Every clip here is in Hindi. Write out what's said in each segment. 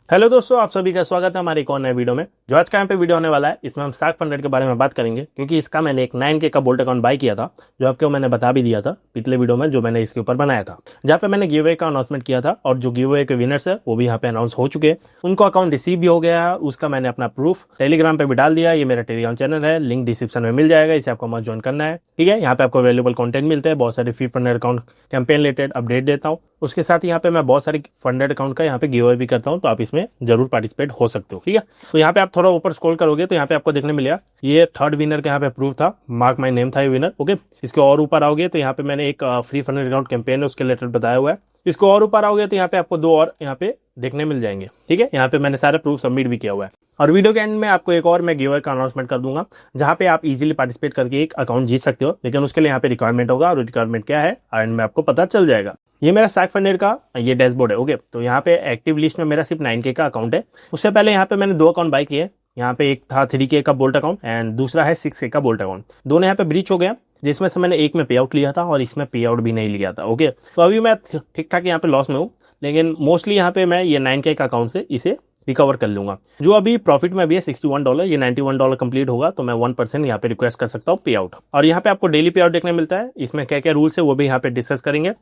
हेलो दोस्तों, आप सभी का स्वागत है हमारे एक और नए वीडियो में। जो आज का यहाँ पे वीडियो होने वाला है, इसमें हम स्टाक फंडेड के बारे में बात करेंगे, क्योंकि इसका मैंने एक 9K का बोल्ट अकाउंट बाय किया था, जो आपको मैंने बता भी दिया था पिछले वीडियो में, जो मैंने इसके ऊपर बनाया था, जहाँ पे मैंने गिव अवे का अनाउंसमेंट किया था। और जो गिव अवे के विनर्स है वो भी यहाँ पे अनाउंस हो चुके हैं, उनको अकाउंट रिसीव भी हो गया है। उसका मैंने अपना प्रूफ टेलीग्राम पे भी डाल दिया। ये मेरा टेलीग्राम चैनल है, लिंक डिस्क्रिप्शन में मिल जाएगा, इसे आपको मत ज्वाइन करना है, ठीक है। यहाँ पे आपको अवेलेबल कंटेंट मिलते हैं, बहुत सारे free funded account campaign related update देता हूँ। उसके साथ यहाँ पे मैं बहुत सारी फंडेड अकाउंट का यहाँ पे गिव अवे भी करता हूँ, तो आप इसमें जरूर पार्टिसिपेट हो सकते हो, ठीक है। तो यहाँ पे आप थोड़ा ऊपर स्क्रॉल करोगे तो यहाँ पे आपको देखने मिलेगा ये थर्ड विनर का यहाँ पे प्रूफ था, मार्क माई नेम था ये विनर, ओके। इसके और ऊपर आओगे तो यहाँ पे मैंने एक फ्री फंडेड अकाउंट कैंपेन है उसके रिलेटेड बताया हुआ है। इसको और ऊपर आओगे तो यहाँ पे आपको 2 और यहाँ पे देखने मिल जाएंगे, ठीक है। यहाँ पे मैंने सारे प्रूफ सबमिट भी किया हुआ है। और वीडियो के एंड में आपको एक और मैं गिव अवे का अनाउंसमेंट कर दूंगा, जहाँ पे आप इजीली पार्टिसिपेट करके एक अकाउंट जीत सकते हो, लेकिन उसके लिए यहाँ पे रिक्वायरमेंट होगा, और रिक्वायरमेंट क्या है एंड में आपको पता चल जाएगा। ये मेरा स्टाक फंडेड का ये डैशबोर्ड है, ओके। तो यहाँ पे एक्टिव लिस्ट में मेरा सिर्फ 9K का अकाउंट है। उससे पहले यहाँ पे मैंने 2 अकाउंट बाय किए। यहाँ पे एक था 3K का बोल्ट अकाउंट एंड दूसरा है 6K का बोल्ट अकाउंट। दोनों यहाँ पे ब्रीच हो गया, जिसमें से मैंने एक में पे आउट लिया था और इसमें पे आउट भी नहीं लिया था, ओके। तो अभी मैं ठीक ठाक यहाँ पे लॉस में हूँ, लेकिन मोस्टली यहाँ पे मैं ये 9K का अकाउंट से इसे रिकवर कर लूंगा। जो अभी प्रॉफिट में भी है $61, ये $91 कंप्लीट होगा तो मैं 1% यहाँ पे रिक्वेस्ट कर सकता हूँ पे आउट। और यहाँ पे आपको डेली पे आउट देखने मिलता है। इसमें क्या क्या रूल्स है वो भी यहाँ पे डिस्कस करेंगे।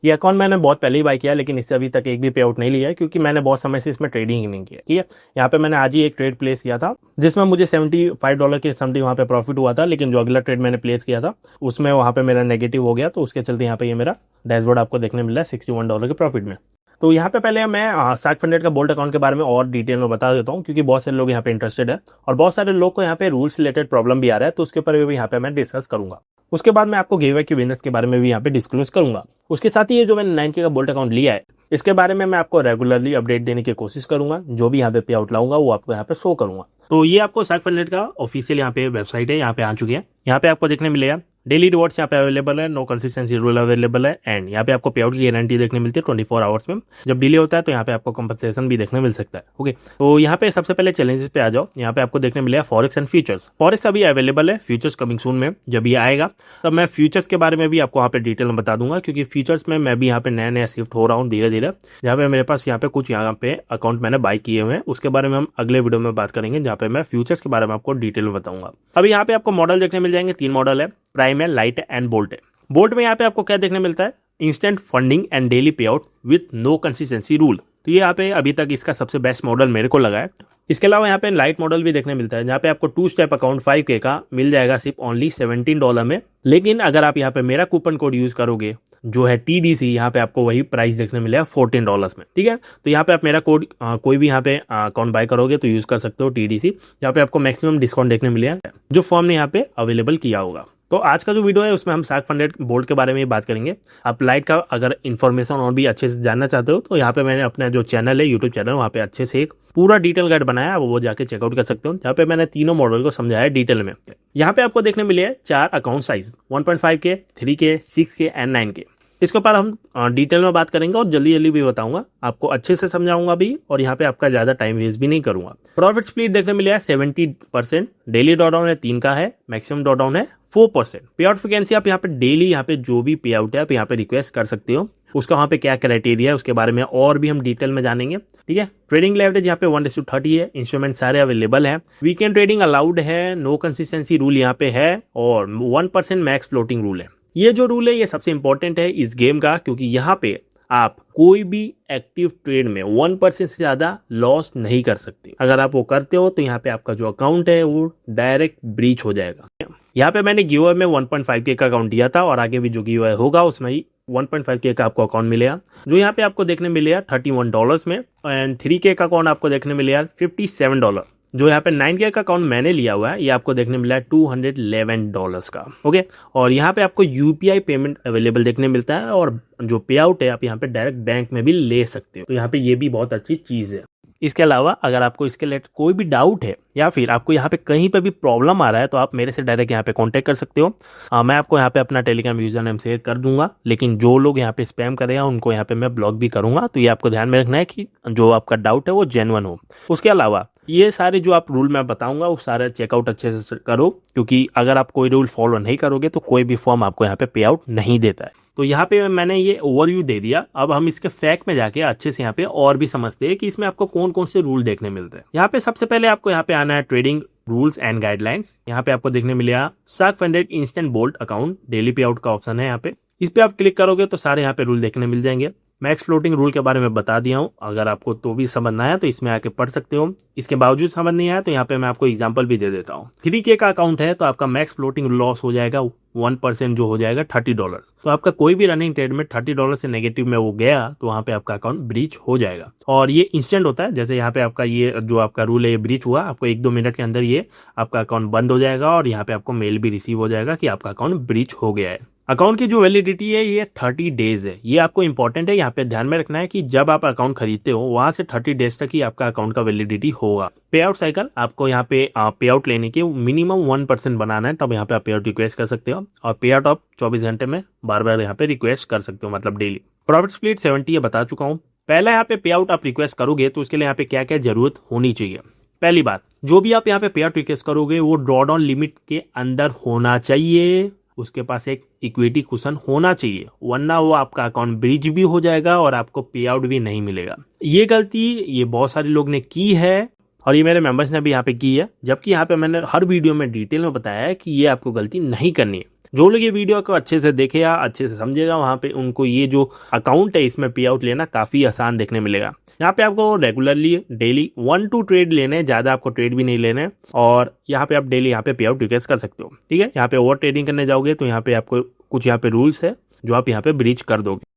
ये अकाउंट मैंने बहुत पहले ही बाय किया, लेकिन इससे अभी तक एक भी पे आउट नहीं लिया है, क्योंकि मैंने बहुत समय से इसमें ट्रेडिंग ही नहीं किया, ठीक है। यहाँ पे मैंने आज ही एक ट्रेड प्लेस किया था, जिसमें मुझे $75 के समथिंग वहाँ पे प्रॉफिट हुआ था, लेकिन जो अगला ट्रेड मैंने प्लेस किया था उसमें वहाँ पे मेरा नेगेटिव हो गया, तो उसके चलते यहाँ पे ये मेरा डैशबोर्ड आपको देखने मिल रहा है $61 के प्रॉफिट में। तो यहाँ पे पहले मैं स्टाक फंडेड का बोल्ट अकाउंट के बारे में और डिटेल में बता देता हूँ, क्योंकि बहुत सारे लोग यहाँ पे इंटरेस्टेड है और बहुत सारे लोग को यहाँ पे रूल्स रिलेटेड प्रॉब्लम भी आ रहा है, तो उसके ऊपर भी यहाँ पे मैं डिस्कस करूंगा। उसके बाद मैं आपको गिव अवे के विनर्स के बारे में भी यहाँ पे डिस्क्लोज करूंगा। उसके साथ ही ये जो मैंने 9K का बोल्ट अकाउंट लिया है, इसके बारे में मैं आपको रेगुलरली अपडेट देने की कोशिश करूंगा। जो भी यहाँ पे पे आउट लाऊंगा वो आपको यहाँ पे शो करूंगा। तो ये आपको स्टाक फंडेड का ऑफिशियल यहाँ पे वेबसाइट है, यहाँ पे आ चुकी है। यहाँ पे आपको देखने मिलेगा डेली रिवॉर्ड्स यहाँ पे अवेलेबल है, नो कंसिस्टेंसी रूल अवेलेबल है, एंड यहाँ पे आपको पे आउट की गारंटी देखने मिलती है 24 आवर्स में। जब डिले होता है तो यहाँ पे आपको कंपनसेशन भी देखने मिल सकता है, ओके। तो यहाँ पे सबसे पहले चैलेंजेस पे आ जाओ। यहाँ पे आपको देखने मिलेगा फॉरेक्स एंड फ्यूचर्स। फॉरेक्स अभी अवेलेबल है, फ्यूचर्स कमिंग सून में। जब ये आएगा तब मैं फ्यूचर्स के बारे में भी आपको यहाँ पे डिटेल में बता दूंगा, क्योंकि फ्यूचर्स में मैं भी यहाँ पे नया नया शिफ्ट हो रहा हूँ धीरे धीरे। जहाँ पे मेरे पास यहाँ पे कुछ यहाँ पे अकाउंट मैंने बाय किए हुए हैं, उसके बारे में हम अगले वीडियो में बात करेंगे, जहाँ पे मैं फ्यूचर्स के बारे में आपको डिटेल में बताऊंगा। अभी यहाँ पे आपको मॉडल देखने मिल जाएंगे, 3 मॉडल है, प्राइम है, लाइट है एंड बोल्ट है। बोल्ट में यहाँ पे आपको क्या देखने मिलता है, instant funding and daily pay out with no consistency rule. तो ये यहाँ पे अभी तक इसका सबसे बेस्ट मॉडल मेरे को लगा है। इसके अलावा यहाँ पे लाइट मॉडल भी देखने मिलता है, जहाँ पे आपको 2 स्टेप अकाउंट 5K का मिल जाएगा सिर्फ ओनली $17 में। लेकिन अगर आप यहाँ पे मेरा कूपन कोड यूज करोगे जो है TDC, यहाँ पे आपको वही प्राइस देखने मिलेगा $14 में, ठीक है। तो यहाँ पे आप मेरा कोड कोई भी यहाँ पे अकाउंट बाय करोगे तो यूज कर सकते हो TDC, यहाँ पे आपको मैक्सिमम डिस्काउंट देखने मिलेगा जो फर्म ने यहाँ पे अवेलेबल किया होगा। तो आज का जो वीडियो है उसमें हम स्टाक फंडेड बोल्ट के बारे में बात करेंगे। आप लाइट का अगर इन्फॉर्मेशन और भी अच्छे से जानना चाहते हो तो यहाँ पे मैंने अपना जो चैनल है, यूट्यूब चैनल, वहाँ पे अच्छे से एक पूरा डिटेल गाइड बनाया है, वो जाके चेकआउट कर सकते हो, जहाँ पे मैंने तीनों मॉडल को समझाया है डिटेल में। यहाँ पे आपको देखने मिले 4 account size, 1.5K, 3K, 6K and 9K। इसके ऊपर हम डिटेल में बात करेंगे और जल्दी जल्दी भी बताऊंगा, आपको अच्छे से समझाऊंगा भी, और यहाँ पे आपका ज्यादा टाइम वेस्ट भी नहीं करूंगा। प्रॉफिट स्प्लिट देखने मिले 70%, डेली ड्रॉडाउन है 3 का है, मैक्सिमम ड्रॉडाउन है 4%। पे आउट फ्रिक्वेंसी आप यहाँ पे डेली यहाँ पे जो भी पे आउट है आप यहाँ पे रिक्वेस्ट कर सकते हो। उसका वहाँ पे क्या क्राइटेरिया है उसके बारे में और भी हम डिटेल में जानेंगे, ठीक है। ट्रेडिंग लेवरेज यहाँ पे 1:30 है, इंस्ट्रूमेंट सारे अवेलेबल है, वीकेंड ट्रेडिंग अलाउड है, नो कंसिस्टेंसी रूल यहाँ पे है, और 1% मैक्स फ्लोटिंग रूल है। ये जो रूल है ये सबसे इंपॉर्टेंट है इस गेम का, क्योंकि यहाँ पे आप कोई भी एक्टिव ट्रेड में 1% से ज्यादा लॉस नहीं कर सकते। अगर आप वो करते हो तो यहाँ पे आपका जो अकाउंट है वो डायरेक्ट ब्रीच हो जाएगा। यहाँ पे मैंने गिव अवे में 1.5K का अकाउंट दिया था, और आगे भी जो गिव अवे होगा उसमें ही 1.5K का आपको अकाउंट मिलेगा, जो यहाँ पे आपको देखने मिलेगा $31 में, एंड 3K का अकाउंट आपको देखने मिलेगा $57। जो यहाँ पे 9K का अकाउंट मैंने लिया हुआ है ये आपको देखने मिला है $211 का, ओके। और यहाँ पे आपको UPI पेमेंट अवेलेबल देखने मिलता है, और जो पे आउट है आप यहाँ पे डायरेक्ट बैंक में भी ले सकते हो, तो यहाँ पे ये भी बहुत अच्छी चीज़ है। इसके अलावा अगर आपको इसके रिलेटेड कोई भी डाउट है या फिर आपको यहाँ पे कहीं पे भी प्रॉब्लम आ रहा है तो आप मेरे से डायरेक्ट यहाँ पे कांटेक्ट कर सकते हो। मैं आपको यहाँ पे अपना टेलीग्राम यूजर नेम शेयर कर दूंगा, लेकिन जो लोग यहाँ पे स्पैम करेगा उनको यहाँ पे मैं ब्लॉक भी करूंगा। तो ये आपको ध्यान में रखना है कि जो आपका डाउट है वो जेन्युइन हो। उसके अलावा ये सारे जो आप रूल मैं बताऊंगा वो सारे चेकआउट अच्छे से करो, क्योंकि अगर आप कोई रूल फॉलो नहीं करोगे तो कोई भी फॉर्म आपको यहाँ पे पे आउट नहीं देता है। तो यहाँ पे मैंने ये ओवरव्यू दे दिया। अब हम इसके फैक्ट में जाके अच्छे से यहाँ पे और भी समझते हैं कि इसमें आपको कौन कौन से रूल देखने मिलते हैं। यहाँ पे सबसे पहले आपको यहाँ पे आना है ट्रेडिंग रूल्स एंड गाइडलाइंस। यहाँ पे आपको देखने मिलेगा shark funded instant bolt account daily pay out का ऑप्शन है। यहाँ पे इस पे आप क्लिक करोगे तो सारे यहाँ पे रूल देखने मिल जाएंगे। मैक्स फ्लोटिंग रूल के बारे में बता दिया हूँ, अगर आपको तो भी समझना है तो इसमें आके पढ़ सकते हो। इसके बावजूद समझ नहीं आया तो यहाँ पे मैं आपको एग्जांपल भी दे देता हूँ। 3K का अकाउंट है तो आपका मैक्स फ्लोटिंग लॉस हो जाएगा 1% जो हो जाएगा $30। तो आपका कोई भी रनिंग ट्रेड में $30 से नेगेटिव में वो गया तो वहाँ पे आपका अकाउंट ब्रीच हो जाएगा। और ये इंस्टेंट होता है, जैसे यहाँ पे आपका ये जो आपका रूल है ये ब्रीच हुआ, आपको 1-2 मिनट के अंदर ये आपका अकाउंट बंद हो जाएगा और यहाँ पे आपको मेल भी रिसीव हो जाएगा कि आपका अकाउंट ब्रीच हो गया है। अकाउंट की जो वैलिडिटी है ये 30 डेज है। ये आपको इंपॉर्टेंट है, यहाँ पे ध्यान में रखना है कि जब आप अकाउंट खरीदते हो वहां से 30 डेज तक ही आपका अकाउंट का वैलिडिटी होगा। पे आउट साइकिल आपको यहाँ पे पे आउट लेने के मिनिमम 1% बनाना है, तब यहाँ पे आप पे आउट रिक्वेस्ट कर सकते हो। और पे आउट आप 24 घंटे में बार बार यहाँ पे रिक्वेस्ट कर सकते हो, मतलब डेली। प्रॉफिट स्प्लिट 70 ये बता चुका हूँ। पहला यहाँ पे पे आउट आप रिक्वेस्ट करोगे तो उसके लिए यहाँ पे क्या क्या जरूरत होनी चाहिए। पहली बात, जो भी आप यहाँ पे पे आउट रिक्वेस्ट करोगे वो ड्रॉडाउन लिमिट के अंदर होना चाहिए। उसके पास एक इक्विटी कुशन होना चाहिए, वरना वो आपका अकाउंट ब्रीच भी हो जाएगा और आपको पे आउट भी नहीं मिलेगा। ये गलती ये बहुत सारे लोग ने की है और ये मेरे मेंबर्स ने भी यहाँ पे की है, जबकि यहाँ पे मैंने हर वीडियो में डिटेल में बताया है कि ये आपको गलती नहीं करनी है। जो लोग ये वीडियो को अच्छे से देखेगा, अच्छे से समझेगा, वहाँ पे उनको ये जो अकाउंट है इसमें पे आउट लेना काफ़ी आसान देखने मिलेगा। यहाँ पे आपको रेगुलरली डेली 1-2 ट्रेड लेने हैं, ज़्यादा आपको ट्रेड भी नहीं लेने हैं। और यहाँ पे आप डेली यहाँ पे पे आउट रिक्वेस्ट कर सकते हो, ठीक है। यहाँ पे ओवर ट्रेडिंग करने जाओगे तो यहाँ पे आपको कुछ यहाँ पे रूल्स है जो आप यहाँ पे ब्रीच कर दोगे।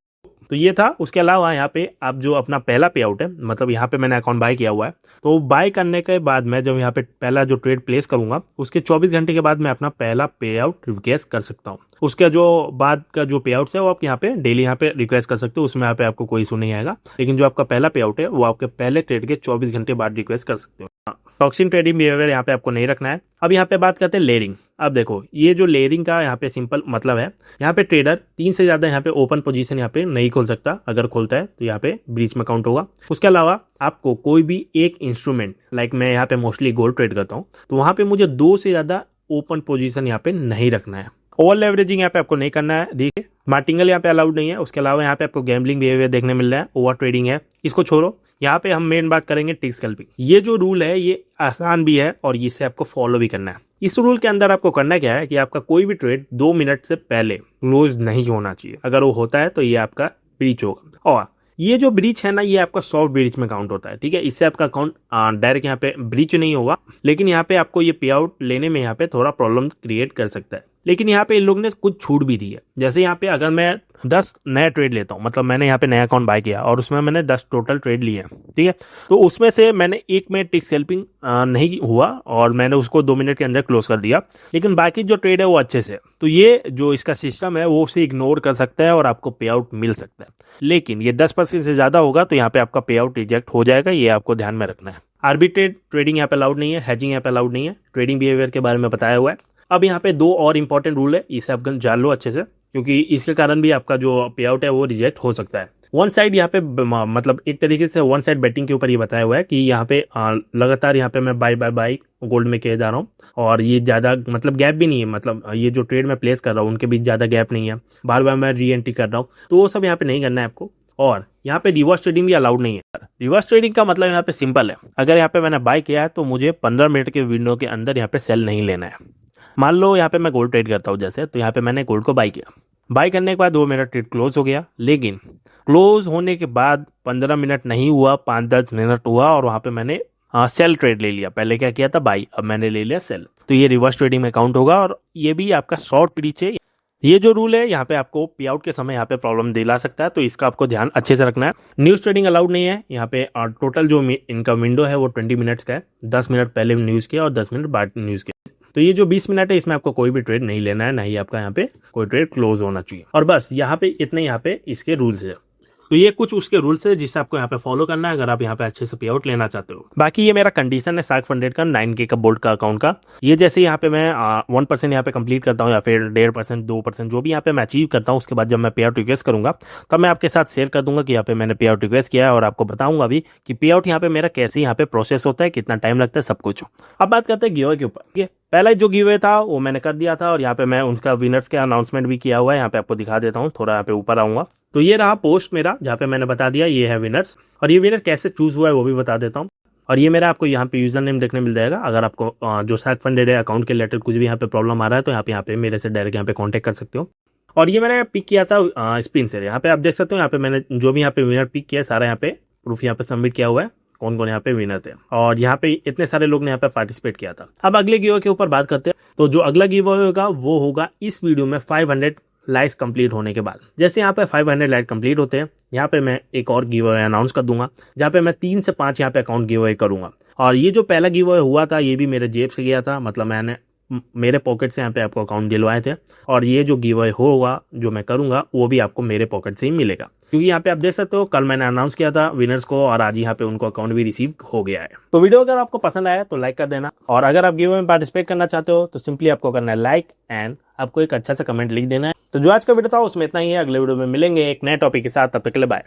तो ये था। उसके अलावा यहाँ पे आप जो अपना पहला पे आउट है, मतलब यहाँ पे मैंने अकाउंट बाय किया हुआ है, तो बाय करने के बाद मैं जब यहाँ पे पहला जो ट्रेड प्लेस करूंगा उसके 24 घंटे के बाद मैं अपना पहला पे आउट रिक्वेस्ट कर सकता हूँ। उसके जो बाद का जो पे आउट है वो आप यहाँ पे डेली यहाँ पे रिक्वेस्ट कर सकते हो, उसमें यहाँ पे आपको कोई इशू नहीं आएगा। लेकिन जो आपका पहला पे आउट है वो आपके पहले ट्रेड के 24 घंटे बाद रिक्वेस्ट कर सकते हो। टॉक्सिक ट्रेडिंग बिहेवियर यहाँ पे आपको नहीं रखना है। अब यहाँ पे बात करते हैं लेयरिंग। अब देखो ये जो लेयरिंग का यहाँ पे सिंपल मतलब है, यहाँ पे ट्रेडर 3 से ज़्यादा यहाँ पे ओपन पोजीशन यहाँ पे नहीं खोल सकता। अगर खोलता है तो यहाँ पे ब्रीच में काउंट होगा। उसके अलावा आपको कोई भी एक इंस्ट्रूमेंट, लाइक मैं यहाँ पे मोस्टली गोल्ड ट्रेड करता हूँ, तो वहाँ पे मुझे 2 से ज़्यादा ओपन पोजीशन यहाँ पे नहीं रखना है। ओवर लेवरेजिंग यहाँ पे आपको नहीं करना है, ठीक है। मार्टिंगल यहाँ पे अलाउड नहीं है। उसके अलावा यहाँ पे आपको गैम्बलिंग बिहेवियर देखने मिल रहा है, ओवर ट्रेडिंग है, इसको छोड़ो। यहाँ पे हम मेन बात करेंगे टिक स्कैल्पिंग। ये जो रूल है ये आसान भी है और इसे आपको फॉलो भी करना है। इस रूल के अंदर आपको करना क्या है कि आपका कोई भी ट्रेड 2 मिनट से पहले क्लोज नहीं होना चाहिए। अगर वो होता है तो ये आपका ब्रीच होगा। और ये जो ब्रीच है ना, ये आपका सॉफ्ट ब्रीच में काउंट होता है, ठीक है। इससे आपका अकाउंट डायरेक्ट यहाँ पे ब्रीच नहीं होगा, लेकिन यहाँ पे आपको ये पे आउट लेने में यहाँ पे थोड़ा प्रॉब्लम क्रिएट कर सकता है। लेकिन यहाँ पे इन लोग ने कुछ छूट भी दी है। जैसे यहाँ पे अगर मैं 10 नया ट्रेड लेता हूँ, मतलब मैंने यहाँ पे नया अकाउंट बाय किया और उसमें मैंने 10 टोटल ट्रेड लिए हैं, ठीक है। तो उसमें से मैंने एक में टिक स्कैल्पिंग नहीं हुआ और मैंने उसको 2 मिनट के अंदर क्लोज कर दिया, लेकिन बाकी जो ट्रेड है वो अच्छे से। तो ये जो इसका सिस्टम है वो उसे इग्नोर कर सकता है और आपको पे आउट मिल सकता है। लेकिन ये 10% से ज़्यादा होगा तो यहाँ पे आपका पे आउट रिजेक्ट हो जाएगा, ये आपको ध्यान में रखना है। आर्बिट्रेट ट्रेडिंग यहाँ पे अलाउड नहीं है, हैजिंग यहाँ पे अलाउड नहीं है। ट्रेडिंग बिहेवियर के बारे में बताया हुआ है। अब यहाँ पे 2 और इंपॉर्टेंट रूल है, इसे आप जान लो अच्छे से, क्योंकि इसके कारण भी आपका जो पे आउट है वो रिजेक्ट हो सकता है। वन साइड यहाँ पे मतलब एक तरीके से वन साइड बेटिंग के ऊपर ये बताया हुआ है कि यहाँ पे लगातार यहाँ पे मैं बाय गोल्ड में किए जा रहा हूँ और ये ज़्यादा मतलब गैप भी नहीं है, मतलब ये जो ट्रेड में प्लेस कर रहा हूँ उनके बीच ज़्यादा गैप नहीं है, बार बार मैं री एंट्री कर रहा हूँ, तो वो सब यहाँ पे नहीं करना है आपको। और यहाँ पे रिवर्स ट्रेडिंग भी अलाउड नहीं है। रिवर्स ट्रेडिंग का मतलब यहाँ पे सिंपल है, अगर यहाँ पे मैंने बाय किया है तो मुझे 15 मिनट के विंडो के अंदर यहाँ पे सेल नहीं लेना है। मान लो यहाँ पे मैं गोल्ड ट्रेड करता हूँ जैसे, तो यहाँ पे मैंने गोल्ड को बाय किया, बाय करने के बाद 2 मिनट ट्रेड क्लोज हो गया, लेकिन क्लोज होने के बाद 15 मिनट नहीं हुआ, 5-10 मिनट हुआ और वहाँ पे मैंने सेल ट्रेड ले लिया। पहले क्या किया था बाय, अब मैंने ले लिया सेल, तो ये रिवर्स ट्रेडिंग में काउंट होगा और ये भी आपका शॉर्ट ब्रीच है। ये जो रूल है यहाँ पे आपको पे आउट के समय यहाँ पे प्रॉब्लम दिला सकता है, तो इसका आपको ध्यान अच्छे से रखना है। न्यूज़ ट्रेडिंग अलाउड नहीं है यहाँ पे। टोटल जो इनका विंडो है वो 20 मिनट्स का है, 10 मिनट पहले न्यूज़ के और 10 मिनट बाद न्यूज़ के। तो ये जो 20 मिनट है इसमें आपको कोई भी ट्रेड नहीं लेना है, ना ही आपका यहाँ पे कोई ट्रेड क्लोज होना चाहिए। और बस यहाँ पे इतने यहाँ पे इसके रूल्स है। तो ये कुछ उसके रूल्स है जिससे आपको यहाँ पे फॉलो करना है अगर आप यहाँ पे अच्छे से पे आउट लेना चाहते हो। बाकी ये मेरा कंडीशन है शार्क फंडेड का 9K का बोल्ट का अकाउंट का। ये जैसे यहाँ पे मैं 1% यहाँ पे कंप्लीट करता हूँ या फिर 1.5% 2% जो भी यहाँ पे मैं अचीव करता हूँ, उसके बाद जब मैं पे आउट रिक्वेस्ट करूंगा तब मैं आपके साथ शेयर कर दूंगा कि यहाँ पे मैंने पे आउट रिक्वेस्ट किया है और आपको बताऊंगा भी कि पे आउट यहाँ पे मेरा कैसे यहाँ पे प्रोसेस होता है, कितना टाइम लगता है, सब कुछ। अब बात करते हैं गिव अवे के ऊपर। पहला जो गिव था वो मैंने कर दिया था और यहाँ पे मैं उनका विनर्स के अनाउंसमेंट भी किया हुआ है। यहाँ पे आपको दिखा देता हूँ, थोड़ा यहाँ पे ऊपर आऊँगा तो ये रहा पोस्ट मेरा जहाँ पे मैंने बता दिया ये है विनर्स। और ये विनर कैसे चूज हुआ है वो भी बता देता हूँ। और ये मेरा आपको यहाँ पे यूजर नेम देखने मिल जाएगा। अगर आपको जो स्टैक फंडेड है अकाउंट के रिलेटेड कुछ भी यहाँ पे प्रॉब्लम आ रहा है तो यहाँ पे मेरे से डायरेक्ट यहाँ पे कॉन्टेक्ट कर सकते हो। और ये मैंने पिक किया था स्पिन से। यहाँ पे आप देख सकते हो, यहाँ पे मैंने जो भी यहाँ पे विनर पिक किया सारा यहाँ पे प्रूफ यहाँ पे सबमिट किया हुआ है, कौन कौन यहाँ पे विनर थे और यहाँ पे इतने सारे लोग ने यहाँ पे पार्टिसिपेट किया था। अब अगले गिव के ऊपर बात करते हैं। तो जो अगला गिव होगा वो होगा इस वीडियो में 500 लाइक्स कंप्लीट होने के बाद। जैसे यहाँ पे 500 लाइक कंप्लीट होते हैं यहाँ पे मैं एक और गिव अवे अनाउंस कर दूंगा जहाँ पे मैं 3 से 5 यहाँ पे अकाउंट गिव अवे करूंगा। और ये जो पहला गिव अवे हुआ था ये भी मेरे जेब से गया था, मतलब मैंने मेरे पॉकेट से यहाँ पे आपको अकाउंट दिलवाए थे। और ये जो गिव अवे होगा जो मैं करूंगा वो भी आपको मेरे पॉकेट से ही मिलेगा, क्योंकि यहाँ पे आप देख सकते हो कल मैंने अनाउंस किया था विनर्स को और आज यहाँ पे उनको अकाउंट भी रिसीव हो गया है। तो वीडियो अगर आपको पसंद आया तो लाइक कर देना और अगर आप गिव अवे में पार्टिसिपेट करना चाहते हो तो सिंपली आपको करना है लाइक एंड आपको एक अच्छा सा कमेंट लिख देना है। तो जो आज का वीडियो था उसमें इतना ही है। अगले वीडियो में मिलेंगे एक नए टॉपिक के साथ, तब तक के लिए बाय।